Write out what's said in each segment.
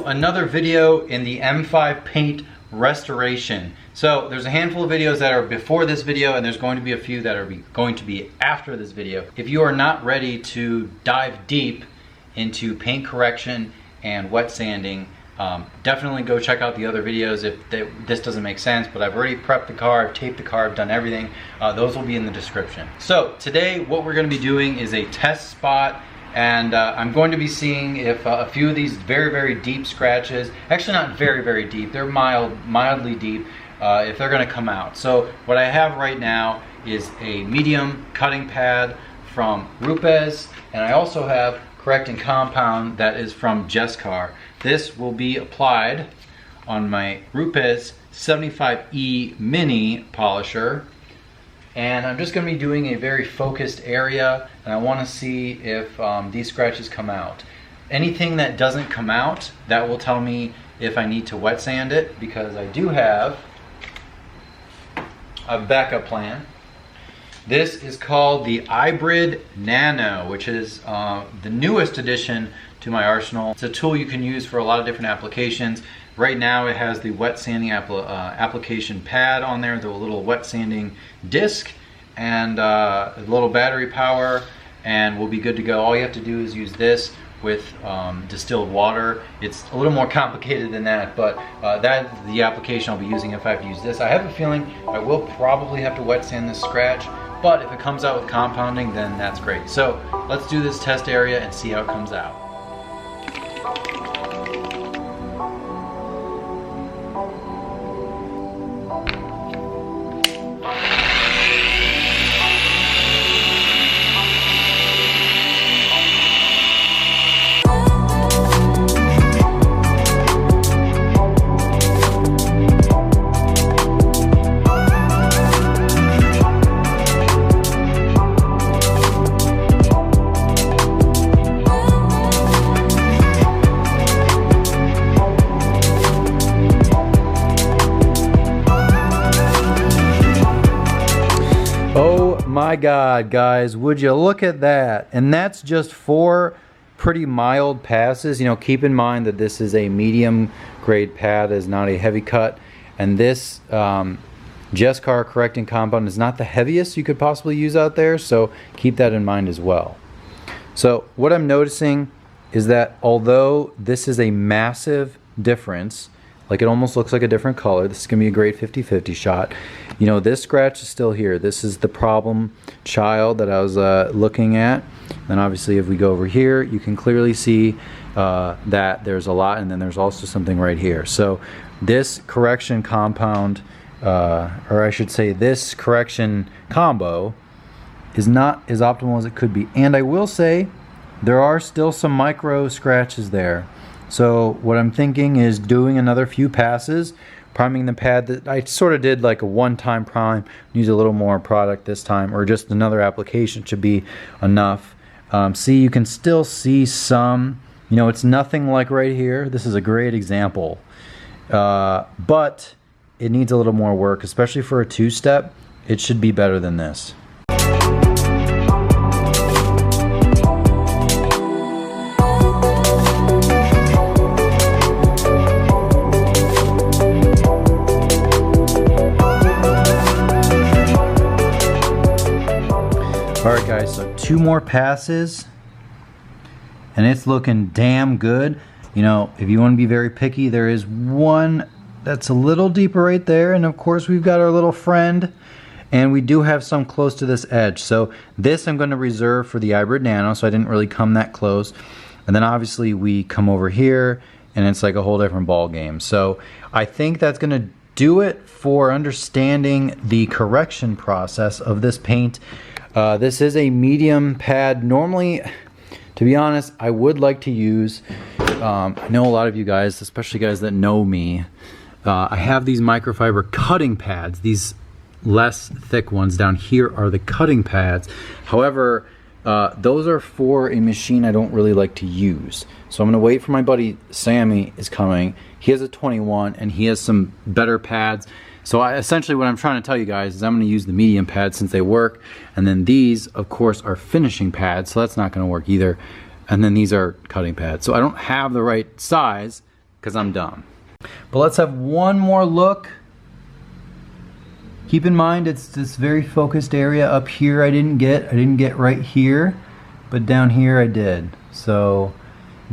another video in the M5 Paint Restoration. So there's a handful of videos that are before this video, and there's going to be a few that are going to be after this video. If you are not ready to dive deep into paint correction and wet sanding, definitely go check out the other videos if this doesn't make sense, but I've already prepped the car, I've taped the car, I've done everything. Those will be in the description. So today what we're going to be doing is a test spot, and I'm going to be seeing if a few of these very deep scratches, actually not very deep, they're mildly deep, if they're going to come out. So what I have right now is a medium cutting pad from Rupes, and I also have correcting compound that is from Jescar. This will be applied on my Rupes 75E Mini polisher, and I'm just going to be doing a very focused area, and I want to see if these scratches come out. Anything that doesn't come out, that will tell me if I need to wet sand it, because I do have a backup plan. This is called the iBrid Nano, which is the newest addition to my arsenal. It's a tool you can use for a lot of different applications. Right now it has the wet sanding application pad on there, the little wet sanding disc, and a little battery power, and we'll be good to go. All you have to do is use this with distilled water. It's a little more complicated than that, but that's the application I'll be using if I have to use this. I have a feeling I will probably have to wet sand this scratch, but if it comes out with compounding, then that's great. So let's do this test area and see how it comes out. My God, guys, would you look at that? And that's just 4 pretty mild passes. You know, keep in mind that this is a medium grade pad, is not a heavy cut, and this Jescar correcting compound is not the heaviest you could possibly use out there, so keep that in mind as well. So what I'm noticing is that although this is a massive difference, like it almost looks like a different color, this is gonna be a great 50-50 shot. You know, this scratch is still here. This is the problem child that I was looking at. And obviously if we go over here, you can clearly see that there's a lot, and then there's also something right here. So this correction compound, or I should say this correction combo, is not as optimal as it could be. And I will say, there are still some micro scratches there. So what I'm thinking is doing another few passes, priming the pad. That I sort of did like a one-time prime, use a little more product this time, or just another application should be enough. See, you can still see some, you know, it's nothing like right here. This is a great example, but it needs a little more work, especially for a 2-step. It should be better than this. Alright guys, so 2 more passes, and it's looking damn good. You know, if you want to be very picky, there is one that's a little deeper right there, and of course we've got our little friend, and we do have some close to this edge. So this I'm going to reserve for the iBrid Nano, so I didn't really come that close. And then obviously we come over here, and it's like a whole different ball game. So I think that's going to do it for understanding the correction process of this paint. This is a medium pad. Normally, to be honest, I would like to use, I know a lot of you guys, especially guys that know me, I have these microfiber cutting pads. These less thick ones down here are the cutting pads. However, those are for a machine I don't really like to use. So I'm going to wait for my buddy Sammy is coming. He has a 21 and he has some better pads. So essentially what I'm trying to tell you guys is I'm going to use the medium pads since they work, and then these of course are finishing pads, so that's not going to work either, and then these are cutting pads. So I don't have the right size because I'm dumb. But let's have one more look. Keep in mind it's this very focused area up here I didn't get right here, but down here I did. So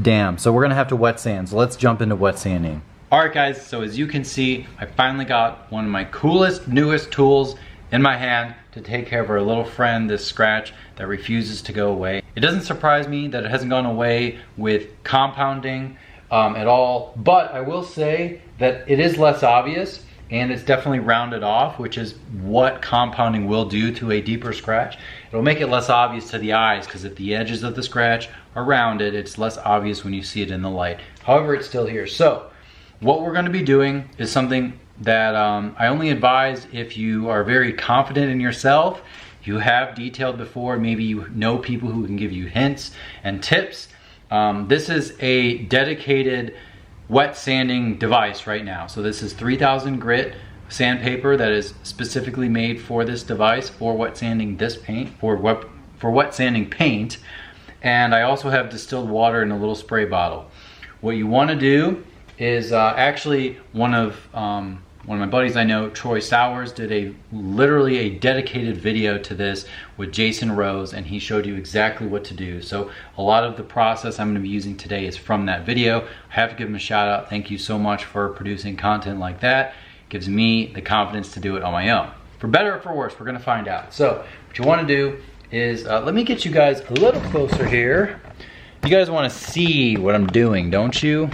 damn. So we're gonna have to wet sand. So let's jump into wet sanding. Alright guys, so as you can see, I finally got one of my coolest, newest tools in my hand to take care of our little friend, this scratch that refuses to go away. It doesn't surprise me that it hasn't gone away with compounding at all, but I will say that it is less obvious and it's definitely rounded off, which is what compounding will do to a deeper scratch. It'll make it less obvious to the eyes, because if the edges of the scratch are rounded, it's less obvious when you see it in the light. However, it's still here. So what we're going to be doing is something that I only advise if you are very confident in yourself, you have detailed before, maybe you know people who can give you hints and tips. This is a dedicated wet sanding device right now. So this is 3000 grit sandpaper that is specifically made for this device, for wet sanding this paint, for wet sanding paint. And I also have distilled water in a little spray bottle. What you want to do is actually one of my buddies I know, Troy Sowers, did literally a dedicated video to this with Jason Rose, and he showed you exactly what to do. So a lot of the process I'm going to be using today is from that video. I have to give him a shout out. Thank you so much for producing content like that. It gives me the confidence to do it on my own. For better or for worse, we're going to find out. So what you want to do is, let me get you guys a little closer here. You guys want to see what I'm doing, don't you?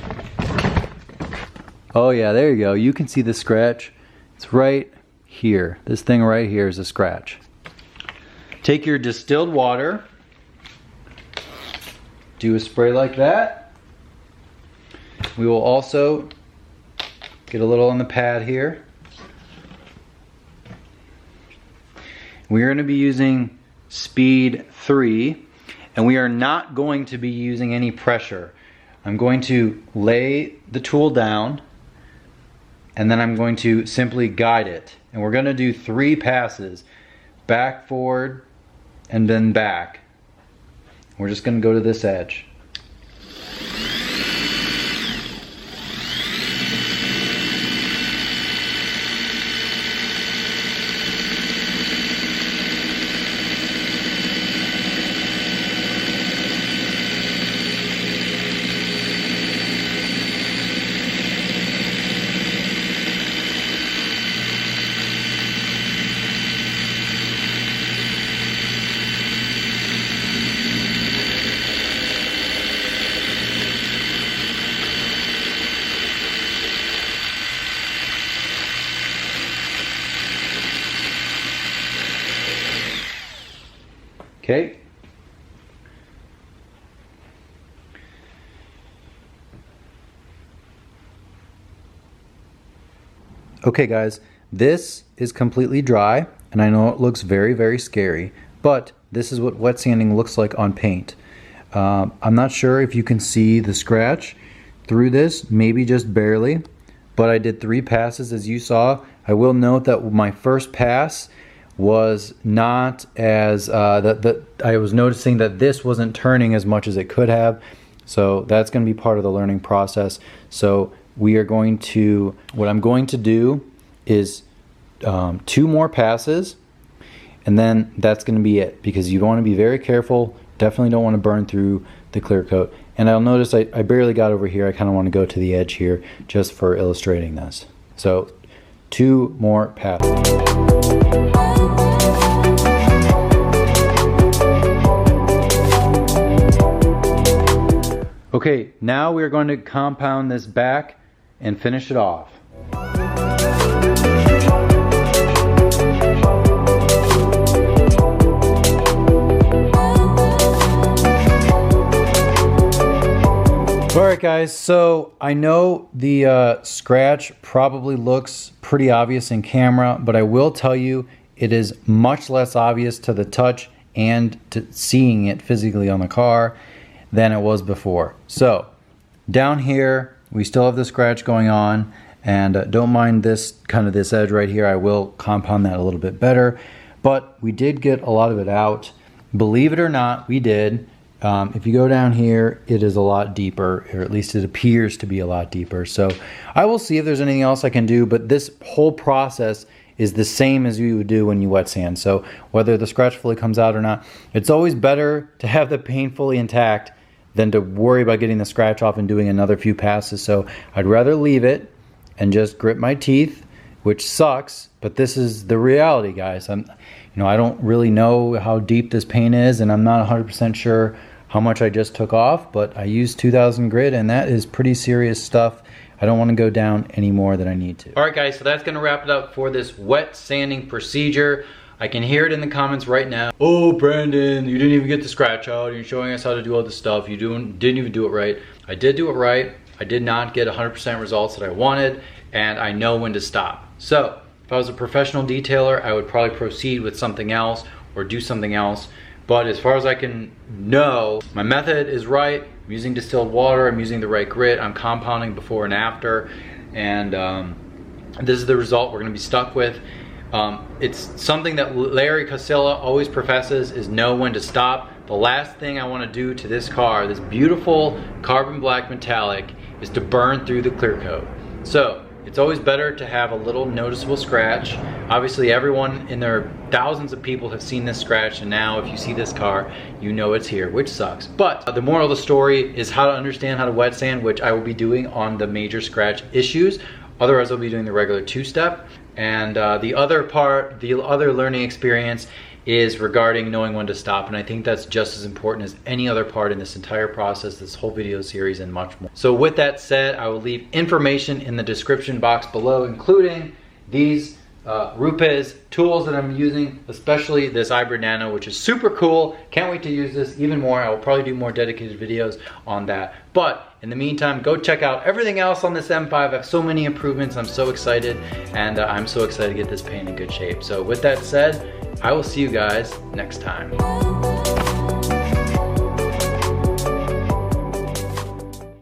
Oh yeah, there you go. You can see the scratch. It's right here. This thing right here is a scratch. Take your distilled water, do a spray like that. We will also get a little on the pad here. We are going to be using speed 3, and we are not going to be using any pressure. I'm going to lay the tool down, and then I'm going to simply guide it. And we're going to do 3 passes, back, forward, and then back. We're just going to go to this edge. Okay. Okay guys, this is completely dry, and I know it looks very, very scary, but this is what wet sanding looks like on paint. I'm not sure if you can see the scratch through this, maybe just barely, but I did 3 passes as you saw. I will note that my first pass was not as, I was noticing that this wasn't turning as much as it could have, so that's going to be part of the learning process. So we are going to, what I'm going to do is 2 more passes, and then that's going to be it, because you want to be very careful. Definitely don't want to burn through the clear coat. And I'll notice I barely got over here. I kind of want to go to the edge here just for illustrating this. So 2 more passes. Okay, now we're going to compound this back and finish it off. Alright guys, so I know the scratch probably looks pretty obvious in camera, but I will tell you it is much less obvious to the touch and to seeing it physically on the car than it was before. So down here we still have the scratch going on, and don't mind this this edge right here. I will compound that a little bit better, but we did get a lot of it out. Believe it or not, we did. If you go down here, it is a lot deeper, or at least it appears to be a lot deeper. So I will see if there's anything else I can do, but this whole process is the same as you would do when you wet sand. So whether the scratch fully comes out or not, it's always better to have the paint fully intact than to worry about getting the scratch off and doing another few passes. So I'd rather leave it and just grit my teeth, which sucks, but this is the reality, guys. I don't really know how deep this paint is, and I'm not 100% sure how much I just took off, but I used 2000 grit, and that is pretty serious stuff. I don't want to go down any more than I need to. All right, guys, so that's gonna wrap it up for this wet sanding procedure. I can hear it in the comments right now. Oh, Brandon, you didn't even get the scratch out. You're showing us how to do all this stuff. You didn't even do it right. I did do it right. I did not get 100% results that I wanted, and I know when to stop. So if I was a professional detailer, I would probably proceed with something else or do something else. But as far as I can know, my method is right. I'm using distilled water, I'm using the right grit, I'm compounding before and after, and this is the result we're gonna be stuck with. It's something that Larry Casella always professes is know when to stop. The last thing I wanna do to this car, this beautiful carbon black metallic, is to burn through the clear coat. So it's always better to have a little noticeable scratch. Obviously everyone in their thousands of people have seen this scratch, and now if you see this car, you know it's here, which sucks. But the moral of the story is how to understand how to wet sand, which I will be doing on the major scratch issues. Otherwise I'll be doing the regular two-step. And the other learning experience is regarding knowing when to stop, and I think that's just as important as any other part in this entire process, this whole video series, and much more. So with that said, I will leave information in the description box below, including these Rupes tools that I'm using, especially this iBrid Nano, which is super cool. Can't wait to use this even more. I will probably do more dedicated videos on that. But in the meantime, go check out everything else on this M5. I have so many improvements. I'm so excited, and I'm so excited to get this paint in good shape. So with that said, I will see you guys next time.